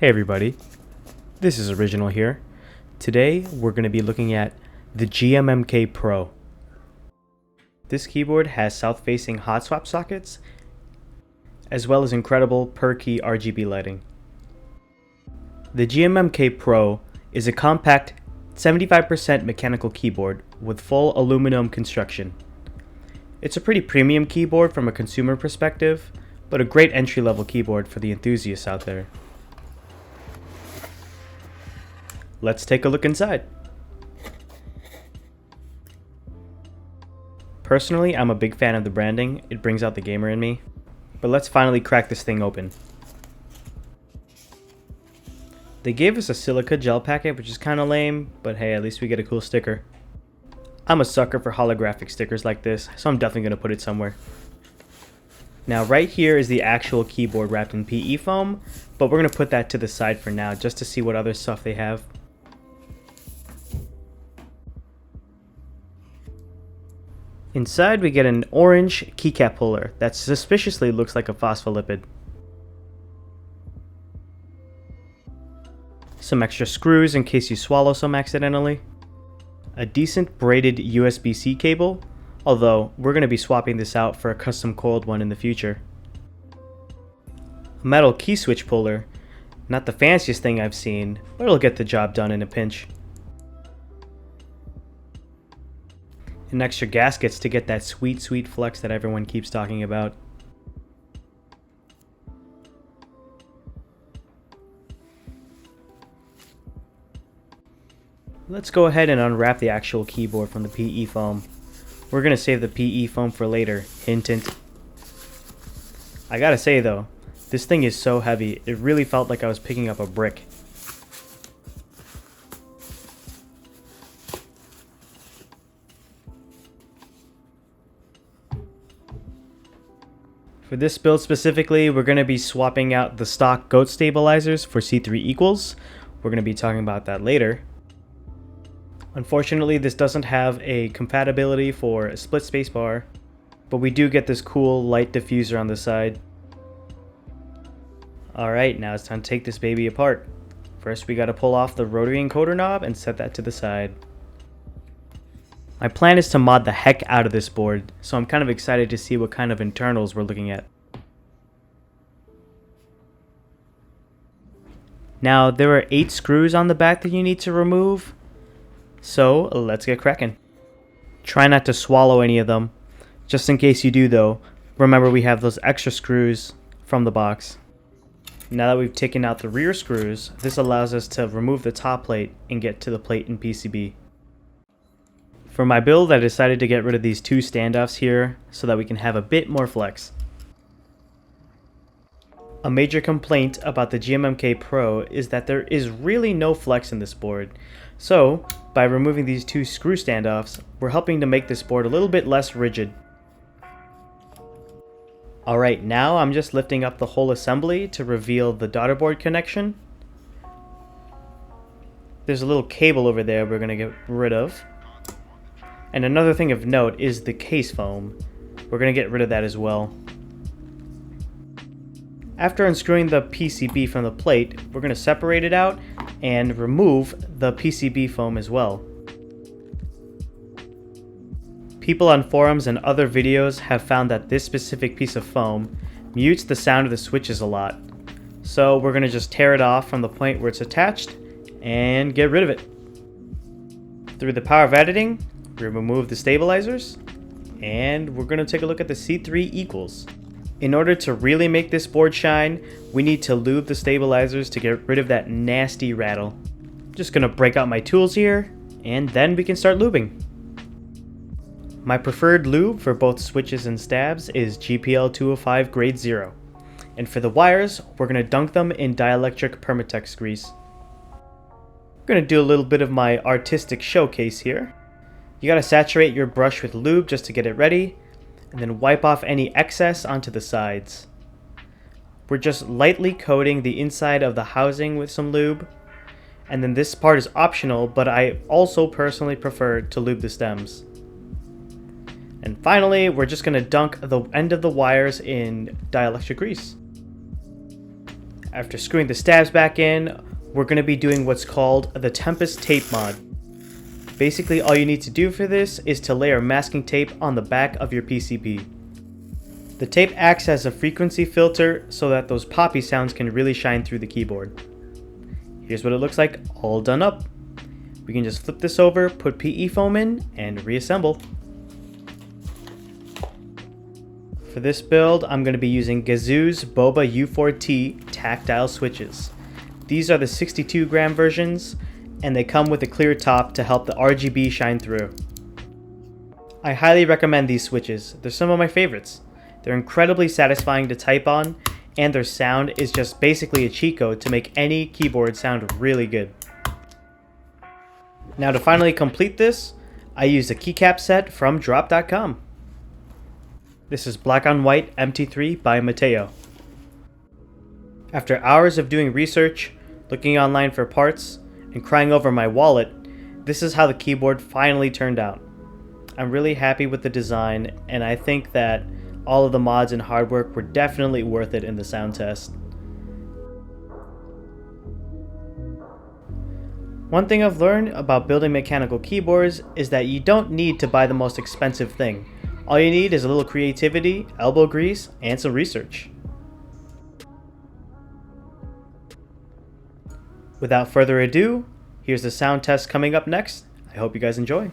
Hey everybody, this is Original here. Today we're going to be looking at the GMMK Pro. This keyboard has south-facing hot swap sockets, as well as incredible per-key RGB lighting. The GMMK Pro is a compact 75% mechanical keyboard with full aluminum construction. It's a pretty premium keyboard from a consumer perspective, but a great entry-level keyboard for the enthusiasts out there. Let's take a look inside. Personally, I'm a big fan of the branding. It brings out the gamer in me. But let's finally crack this thing open. They gave us a silica gel packet, which is kind of lame, but hey, at least we get a cool sticker. I'm a sucker for holographic stickers like this, so I'm definitely going to put it somewhere. Now right here is the actual keyboard wrapped in PE foam, but we're going to put that to the side for now just to see what other stuff they have. Inside we get an orange keycap puller that suspiciously looks like a phospholipid. Some extra screws in case you swallow some accidentally. A decent braided USB-C cable, although we're going to be swapping this out for a custom coiled one in the future. A metal key switch puller, not the fanciest thing I've seen, but it'll get the job done in a pinch. And extra gaskets to get that sweet flex that everyone keeps talking about. Let's go ahead and unwrap the actual keyboard from the PE foam. We're going to save the PE foam for later, hint hint. I gotta say though, this thing is so heavy, it really felt like I was picking up a brick. For this build specifically, we're going to be swapping out the stock goat stabilizers for C3 equals. We're going to be talking about that later. Unfortunately, this doesn't have a compatibility for a split spacebar, but we do get this cool light diffuser on the side. Alright, now it's time to take this baby apart. First we got to pull off the rotary encoder knob and set that to the side. My plan is to mod the heck out of this board, so I'm kind of excited to see what kind of internals we're looking at. Now, there are 8 screws on the back that you need to remove, so let's get cracking. Try not to swallow any of them. Just in case you do though, remember we have those extra screws from the box. Now that we've taken out the rear screws, this allows us to remove the top plate and get to the plate in PCB. For my build, I decided to get rid of these 2 standoffs here so that we can have a bit more flex. A major complaint about the GMMK Pro is that there is really no flex in this board. So, by removing these 2 screw standoffs, we're helping to make this board a little bit less rigid. Alright, now I'm just lifting up the whole assembly to reveal the daughter board connection. There's a little cable over there we're going to get rid of. And another thing of note is the case foam. We're going to get rid of that as well. After unscrewing the PCB from the plate, we're going to separate it out and remove the PCB foam as well. People on forums and other videos have found that this specific piece of foam mutes the sound of the switches a lot. So we're going to just tear it off from the point where it's attached and get rid of it. Through the power of editing, we remove the stabilizers, and we're going to take a look at the C3 equals. In order to really make this board shine, we need to lube the stabilizers to get rid of that nasty rattle. Just going to break out my tools here, and then we can start lubing. My preferred lube for both switches and stabs is GPL 205 grade 0. And for the wires, we're going to dunk them in dielectric Permatex grease. I'm going to do a little bit of my artistic showcase here. You gotta saturate your brush with lube just to get it ready, and then wipe off any excess onto the sides. We're just lightly coating the inside of the housing with some lube, and then this part is optional, but I also personally prefer to lube the stems. And finally, we're just gonna dunk the end of the wires in dielectric grease. After screwing the stabs back in, we're going to be doing what's called the Tempest tape mod. Basically, all you need to do for this is to layer masking tape on the back of your PCB. The tape acts as a frequency filter so that those poppy sounds can really shine through the keyboard. Here's what it looks like all done up. We can just flip this over, put PE foam in, and reassemble. For this build, I'm going to be using Gazoo's Boba U4T tactile switches. These are the 62 gram versions, and they come with a clear top to help the RGB shine through. I highly recommend these switches. They're some of my favorites. They're incredibly satisfying to type on, and their sound is just basically a cheat code to make any keyboard sound really good. Now to finally complete this, I used a keycap set from drop.com. This is black on white MT3 by Mateo. After hours of doing research, looking online for parts, and crying over my wallet, this is how the keyboard finally turned out. I'm really happy with the design, and I think that all of the mods and hard work were definitely worth it in the sound test. One thing I've learned about building mechanical keyboards is that you don't need to buy the most expensive thing. All you need is a little creativity, elbow grease, and some research. Without further ado, here's the sound test coming up next. I hope you guys enjoy.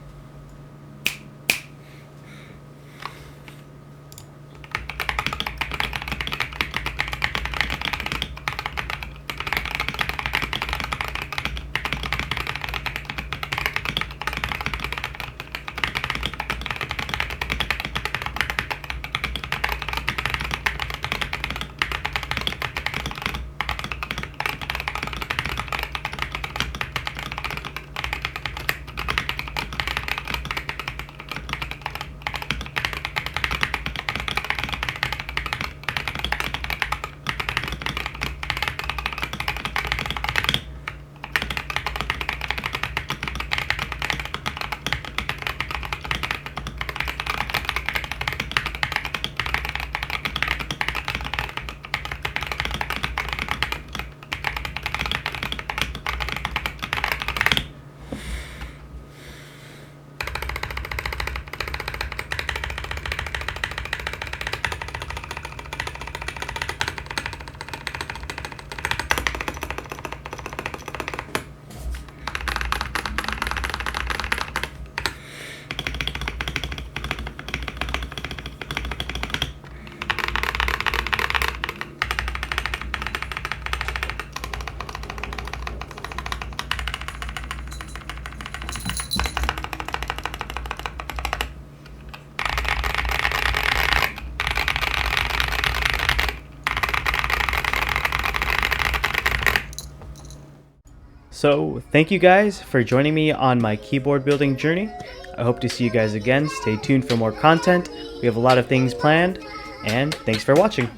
So thank you guys for joining me on my keyboard building journey. I hope to see you guys again. Stay tuned for more content. We have a lot of things planned, and thanks for watching.